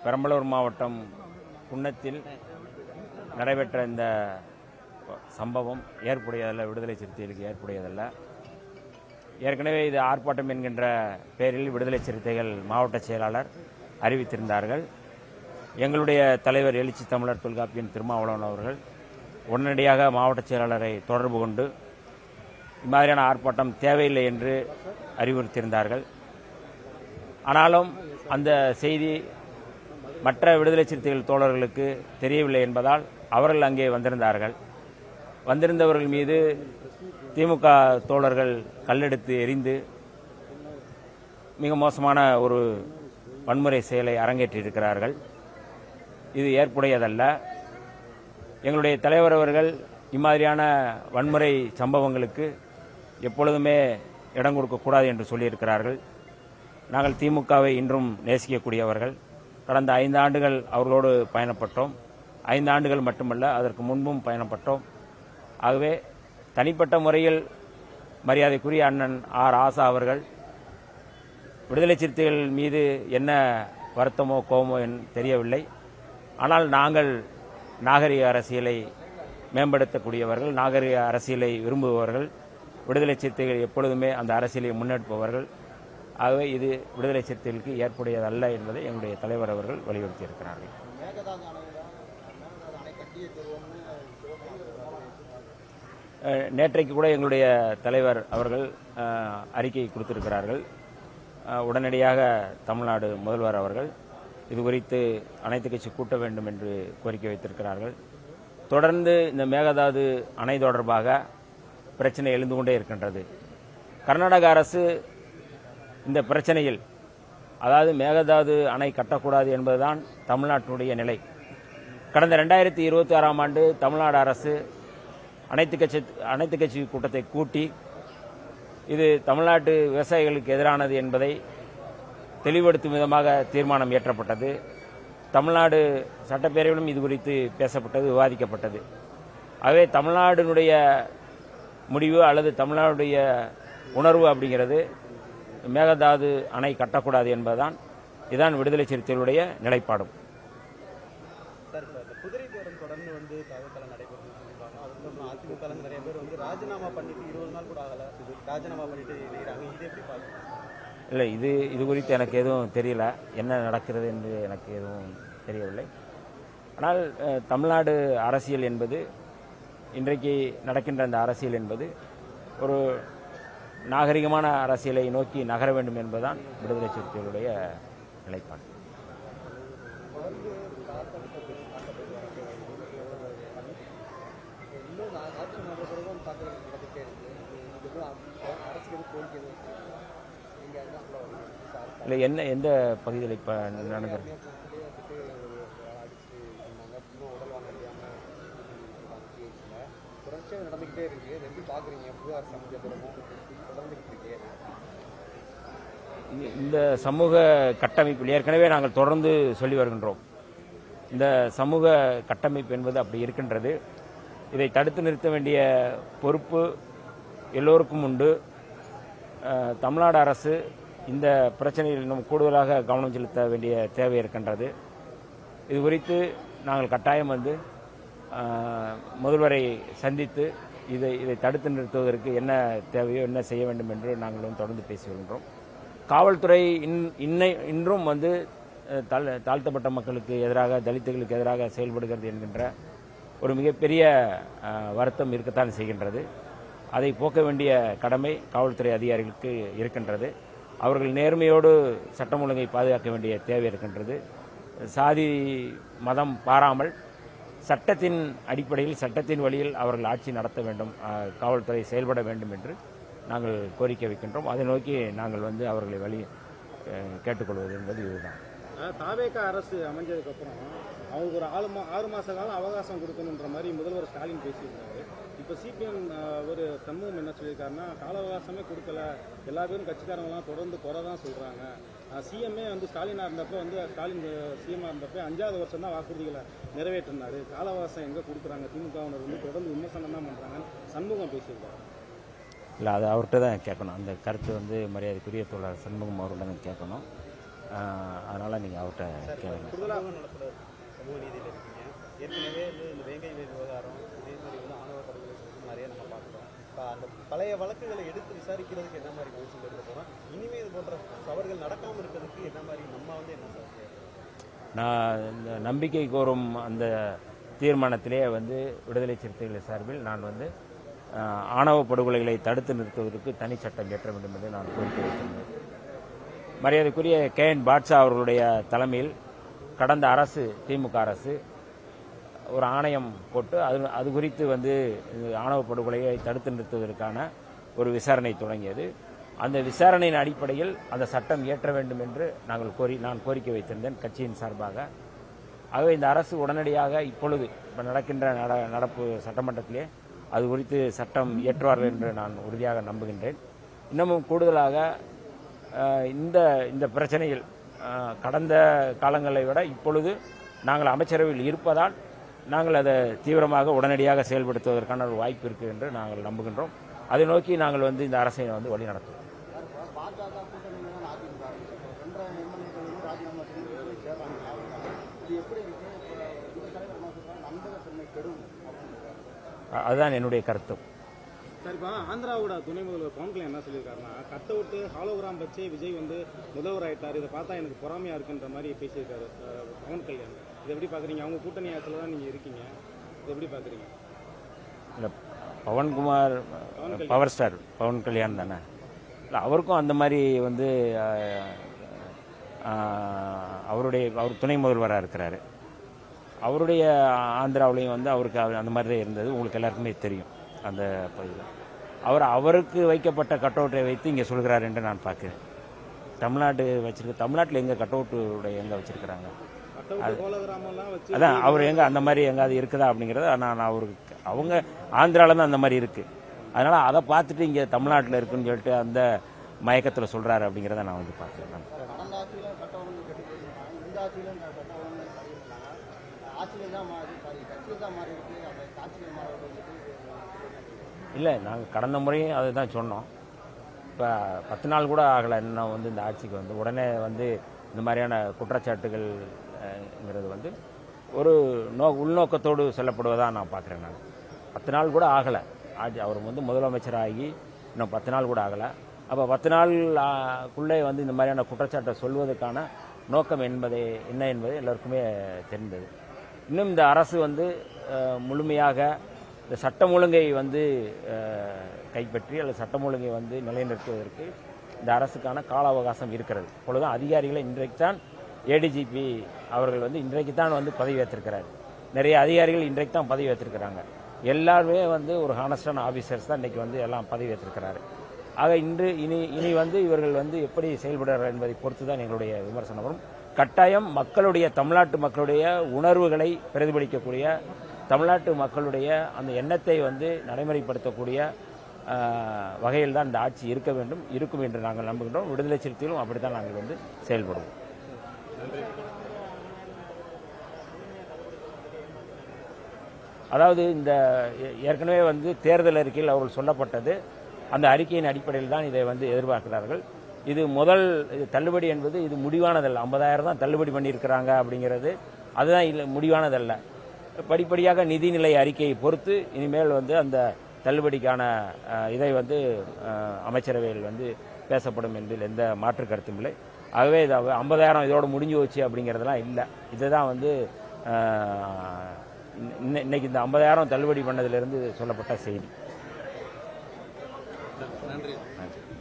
பெரம்பலூர் மாவட்டம் குன்னத்தில் நடைபெற்ற இந்த சம்பவம் ஏற்புடையதல்ல, விடுதலை சிறுத்தைகளுக்கு ஏற்புடையதல்ல. ஏற்கனவே இது ஆர்ப்பாட்டம் என்கின்ற பெயரில் விடுதலை சிறுத்தைகள் மாவட்ட செயலாளர் அறிவித்திருந்தார்கள். எங்களுடைய தலைவர் எழுச்சி தமிழர் தொல்காப்பியன் திருமாவளவன் அவர்கள் உடனடியாக மாவட்ட செயலாளரை தொடர்பு கொண்டு இம்மாதிரியான ஆர்ப்பாட்டம் தேவையில்லை என்று அறிவுறுத்தியிருந்தார்கள். ஆனாலும் அந்த செய்தி மற்ற விடுதலை சிறுத்தைகள் தோழர்களுக்கு தெரியவில்லை என்பதால் அவர்கள் அங்கே வந்திருந்தார்கள். வந்திருந்தவர்கள் மீது திமுக தோழர்கள் கல்லெடுத்து எறிந்து மிக மோசமான ஒரு வன்முறை செயலை அரங்கேற்றியிருக்கிறார்கள். இது ஏற்புடையதல்ல. எங்களுடைய தலைவர் அவர்கள் இம்மாதிரியான வன்முறை சம்பவங்களுக்கு எப்பொழுதுமே இடம் கொடுக்கக்கூடாது என்று சொல்லியிருக்கிறார்கள். நாங்கள் திமுகவை இன்றும் நேசிக்கக்கூடியவர்கள். கடந்த 5 ஆண்டுகள் அவர்களோடு பயணப்பட்டோம். 5 ஆண்டுகள் மட்டுமல்ல, அதற்கு முன்பும் பயணப்பட்டோம். ஆகவே தனிப்பட்ட முறையில் மரியாதைக்குரிய அண்ணன் ஆர் ஆசா அவர்கள் விடுதலை சிறுத்தைகள் மீது என்ன வருத்தமோ கோபமோ தெரியவில்லை. ஆனால் நாங்கள் நாகரிக அரசியலை மேம்படுத்தக்கூடியவர்கள், நாகரிக அரசியலை விரும்புபவர்கள், விடுதலை சிறுத்தைகள் எப்பொழுதுமே அந்த அரசியலை முன்னெடுப்பவர்கள். ஆகவே இது விடுதலை சிறுத்தைகளுக்கு ஏற்புடையதல்ல என்பதை எங்களுடைய தலைவர் அவர்கள் வலியுறுத்தியிருக்கிறார்கள். நேற்றைக்கு கூட எங்களுடைய தலைவர் அவர்கள் அறிக்கை கொடுத்திருக்கிறார்கள். உடனடியாக தமிழ்நாடு முதல்வர் அவர்கள் இது குறித்து அனைத்து கட்சி கூட்ட வேண்டும் என்று கோரிக்கை வைத்திருக்கிறார்கள். தொடர்ந்து இந்த மேகதாது அணை தொடர்பாக பிரச்சனை எழுந்து கொண்டே இருக்கின்றது. கர்நாடக அரசு இந்த பிரச்சனையில், அதாவது மேகதாது அணை கட்டக்கூடாது என்பதுதான் தமிழ்நாட்டினுடைய நிலை. கடந்த 2026ஆம் ஆண்டு தமிழ்நாடு அரசு அனைத்து கட்சி கூட்டத்தை கூட்டி இது தமிழ்நாட்டு விவசாயிகளுக்கு எதிரானது என்பதை தெளிவுபடுத்தும் விதமாக தீர்மானம் இயற்றப்பட்டது. தமிழ்நாடு சட்டப்பேரவையிலும் இது குறித்து பேசப்பட்டது, விவாதிக்கப்பட்டது. ஆகவே தமிழ்நாடுடைய முடிவு அல்லது தமிழ்நாடுடைய உணர்வு அப்படிங்கிறது மேகதாது அணை கட்டக்கூடாது என்பதுதான். இதுதான் விடுதலை சிறுத்தைகளுடைய நிலைப்பாடும். குதிரை பேரம் தொடர்ந்து தவறுதல் நடைபெறும் சொல்லியிருக்காங்க. அதுக்கப்புறம் அதிமுக நிறைய பேர் ராஜினாமா பண்ணிட்டு 20 நாள் கூட ஆகல, ராஜினாமா பண்ணிட்டு இருக்கிறாங்க. இது எப்படி பார்க்குறீங்க? இல்லை, இது குறித்து எனக்கு எதுவும் தெரியல. என்ன நடக்கிறது என்று எனக்கு எதுவும் தெரியவில்லை. ஆனால் தமிழ்நாடு அரசியல் என்பது, இன்றைக்கு நடக்கின்ற அந்த அரசியல் என்பது ஒரு நாகரிகமான அரசியலை நோக்கி நகர வேண்டும் என்பதுதான் விடுதலை சிறுத்தைகளுடைய நிலைப்பாடு. இல்லை, எந்த பகுதியில் இப்போ நடக்கிறது? நடந்துகிட்டே இருக்கு. எப்படி பாக்குறீங்க? புகார் இந்த சமூக கட்டமைப்பில் ஏற்கனவே நாங்கள் தொடர்ந்து சொல்லி வருகின்றோம். இந்த சமூக கட்டமைப்பு என்பது அப்படி இருக்கின்றது. இதை தடுத்து நிறுத்த வேண்டிய பொறுப்பு எல்லோருக்கும் உண்டு. தமிழ்நாடு அரசு இந்த பிரச்சனையில் இன்னும் கூடுதலாக கவனம் செலுத்த வேண்டிய தேவை இருக்கின்றது. இது குறித்து நாங்கள் கட்டாயம் முதல்வரை சந்தித்து இதை தடுத்து நிறுத்துவதற்கு என்ன தேவையோ, என்ன செய்ய வேண்டும் என்று நாங்கள் தொடர்ந்து பேசி வருகின்றோம். காவல்துறை இன்றும் தாழ்த்தப்பட்ட மக்களுக்கு எதிராக, தலித்துகளுக்கு எதிராக செயல்படுகிறது என்கின்ற ஒரு மிகப்பெரிய வருத்தம் இருக்கத்தான் செய்கின்றது. அதை போக்க வேண்டிய கடமை காவல்துறை அதிகாரிகளுக்கு இருக்கின்றது. அவர்கள் நேர்மையோடு சட்டம் ஒழுங்கை பாதுகாக்க வேண்டிய தேவை இருக்கின்றது. சாதி மதம் பாராமல் சட்டத்தின் அடிப்படையில், சட்டத்தின் வழியில் அவர்கள் ஆட்சி நடத்த வேண்டும், காவல்துறை செயல்பட வேண்டும் என்று நாங்கள் கோரிக்கை வைக்கின்றோம். அதை நோக்கி நாங்கள் அவர்களை கேட்டுக்கொள்வது என்பது இதுதான். தாவேக அரசு அமைஞ்சதுக்கு அப்புறம் அவங்களுக்கு ஒரு 6 மாச காலம் அவகாசம் கொடுக்கணுன்ற மாதிரி முதல்வர் ஸ்டாலின் பேசியிருந்தாரு. இப்போ சிபிஎம் ஒரு சமூகம் என்ன சொல்லியிருக்காருன்னா, கால அவகாசமே கொடுக்கல, எல்லா பேரும் கட்சிக்காரங்களாம் தொடர்ந்து குறை தான் சொல்றாங்க. சிஎம்ஏ ஸ்டாலினா இருந்தப்போ ஸ்டாலின் சிஎம்ஆ இருந்தப்போ 5வது வருஷம் தான் வாக்குறுதிகளை நிறைவேற்றினாரு. கால அவகாசம் எங்க கொடுக்குறாங்க? திமுகவினர் தொடர்ந்து விமர்சனம் தான் பண்றாங்க. சண்முகம் பேசியிருக்காரு. இல்லை, அது அவர்கிட்ட தான் கேட்கணும். அந்த கருத்து மரியாதைக்குரிய தோழர் சண்முகம் அவர்களிடம் கேட்கணும். அதனால் நீங்கள் அவர்கிட்ட கேளுங்க. கூடுதலாக நடத்துகிற சமூக நீதியில் இருக்கீங்க. ஏற்கனவே இந்த வேங்கை வேல் விவகாரம் இதே மாதிரி ஆணவ படுகொலை நிறைய நம்ம பார்க்குறோம். இப்போ அந்த பழைய வழக்குகளை எடுத்து விசாரிக்கிறதுக்கு என்ன மாதிரி கவுன்சில் எடுக்க போகிறோம்? இனிமேல் இது போன்ற தவறுகள் நடக்காமல் இருக்கிறதுக்கு என்ன மாதிரி நம்ம என்ன சார்? நான் இந்த நம்பிக்கை கோரும் அந்த தீர்மானத்திலே விடுதலை சிறுத்தைகள் சார்பில் நான் ஆணவ படுகொலைகளை தடுத்து நிறுத்துவதற்கு தனி சட்டம் இயற்ற வேண்டும் என்று நான் கோரிக்கை வைத்திருந்தேன். மரியாதைக்குரிய KN பாட்ஷா அவர்களுடைய தலைமையில் கடந்த அரசு, திமுக அரசு, ஒரு ஆணையம் போட்டு அது குறித்து ஆணவ படுகொலையை தடுத்து நிறுத்துவதற்கான ஒரு விசாரணை தொடங்கியது. அந்த விசாரணையின் அடிப்படையில் அந்த சட்டம் இயற்ற வேண்டும் என்று நான் கோரிக்கை வைத்திருந்தேன் கட்சியின் சார்பாக. ஆகவே இந்த அரசு உடனடியாக இப்பொழுது நடக்கின்ற நடப்பு சட்டமன்றத்திலே அது குறித்து சட்டம் இயற்றுவார்கள் என்று நான் உறுதியாக நம்புகின்றேன். இன்னமும் கூடுதலாக இந்த பிரச்சனையில் கடந்த காலங்களை விட இப்பொழுது நாங்கள் அமைச்சரவையில் இருப்பதால் நாங்கள் அதை தீவிரமாக உடனடியாக செயல்படுத்துவதற்கான ஒரு வாய்ப்பு இருக்குது என்று நாங்கள் நம்புகின்றோம். அதை நோக்கி நாங்கள் இந்த அரசை வழி நடத்துவோம். அதுதான் என்னுடைய கருத்து. சார், இப்போ ஆந்திராவோட துணை முதல்வர் பவன் கல்யாண் என்ன சொல்லியிருக்காருன்னா, கட் அவுட்டு ஹாலோகிராம் வச்சு விஜய் முதல்வர் ஆயிட்டார், இதை பார்த்தா எனக்கு பொறாமையா இருக்குன்ற மாதிரி பேசியிருக்காரு பவன் கல்யாண். இதை எப்படி பார்க்குறீங்க? அவங்க கூட்டணி ஆட்சியில் தான் நீங்கள் இருக்கீங்க, இதை எப்படி பார்க்குறீங்க? இல்லை, பவன்குமார் பவர் ஸ்டார் பவன் கல்யாண் தானே? இல்லை, அவருக்கும் அந்த மாதிரி அவர் துணை முதல்வராக இருக்கிறாரு. அவருடைய ஆந்திராவிலையும் அவருக்கு அந்த மாதிரி தான் இருந்தது. உங்களுக்கு எல்லாருக்குமே தெரியும். அந்த பகுதியில் அவருக்கு வைக்கப்பட்ட கட் அவுட்டை வைத்து இங்கே சொல்கிறார் என்று நான் பார்க்கிறேன். தமிழ்நாட்டில் எங்கே கட் அவுட்டு எங்கே வச்சிருக்கிறாங்க? அதான் அவர் எங்கே அந்த மாதிரி எங்காவது இருக்குதா அப்படிங்கிறத நான் அவங்க ஆந்திராவில் தான் அந்த மாதிரி இருக்குது. அதனால் அதை பார்த்துட்டு இங்கே தமிழ்நாட்டில் இருக்குன்னு சொல்லிட்டு அந்த மயக்கத்தில் சொல்கிறாரு அப்படிங்கிறத நான் பார்க்குறேன். இல்லை, நாங்கள் கடந்த முறையும் அதை தான் சொன்னோம். இப்போ 10 நாள் கூட ஆகலை இன்னும் இந்த ஆட்சிக்கு உடனே இந்த மாதிரியான குற்றச்சாட்டுகள்ங்கிறது ஒரு உள்நோக்கத்தோடு சொல்லப்படுவதாக நான் பார்க்குறேன். நான் 10 நாள் கூட ஆகலை அவர் முதலமைச்சராகி இன்னும் 10 நாள் கூட ஆகலை. அப்போ 10 நாளுக்குள்ளே இந்த மாதிரியான குற்றச்சாட்டை சொல்வதற்கான நோக்கம் என்ன என்பது எல்லாருக்குமே தெரிந்தது. இன்னும் இந்த அரசு முழுமையாக இந்த சட்டம் ஒழுங்கை கைப்பற்றி அல்லது சட்டம் ஒழுங்கை நிலைநிறுத்துவதற்கு இந்த அரசுக்கான கால அவகாசம் இருக்கிறது. இப்பொழுதுதான் அதிகாரிகளை இன்றைக்கு தான் ஏடிஜிபி அவர்கள் இன்றைக்கு தான் பதவி ஏற்றிருக்கிறார். நிறைய அதிகாரிகள் இன்றைக்கு தான் பதவி ஏற்றிருக்கிறாங்க. எல்லாருமே ஒரு ஹானஸ்டான ஆஃபீஸர்ஸ் தான் இன்றைக்கி எல்லாம் பதவி ஏற்றிருக்கிறாரு. ஆக இனி இவர்கள் எப்படி செயல்படுறார்கள் என்பதை பொறுத்து தான் எங்களுடைய விமர்சனம் வரும். கட்டாயம் தமிழ்நாட்டு மக்களுடைய உணர்வுகளை பிரதிபலிக்கக்கூடிய, தமிழ்நாட்டு மக்களுடைய அந்த எண்ணத்தை நடைமுறைப்படுத்தக்கூடிய வகையில் தான் இந்த ஆட்சி இருக்கும் என்று நாங்கள் நம்புகின்றோம். விடுதலை சிறுத்தைகளும் அப்படித்தான் நாங்கள் செயல்படுவோம். அதாவது இந்த ஏற்கனவே தேர்தல் அறிக்கையில் அவர்கள் சொல்லப்பட்டது, அந்த அறிக்கையின் அடிப்படையில் தான் இதை எதிர்பார்க்கிறார்கள். இது தள்ளுபடி என்பது இது முடிவானதல்ல. 50,000 தான் தள்ளுபடி பண்ணியிருக்கிறாங்க அப்படிங்கிறது அதுதான் முடிவானதல்ல. படிப்படியாக நிதிநிலை அறிக்கையை பொறுத்து இனிமேல் அந்த தள்ளுபடிக்கான இதை அமைச்சரவையில் பேசப்படும் என்பதில் எந்த மாற்று கருத்தும் இல்லை. ஆகவே இது 50,000 இதோடு முடிஞ்சு போச்சு அப்படிங்கிறதெல்லாம் இல்லை. இதுதான் இன்னைக்கு இந்த 50,000 தள்ளுபடி பண்ணதிலிருந்து சொல்லப்பட்ட செய்தி.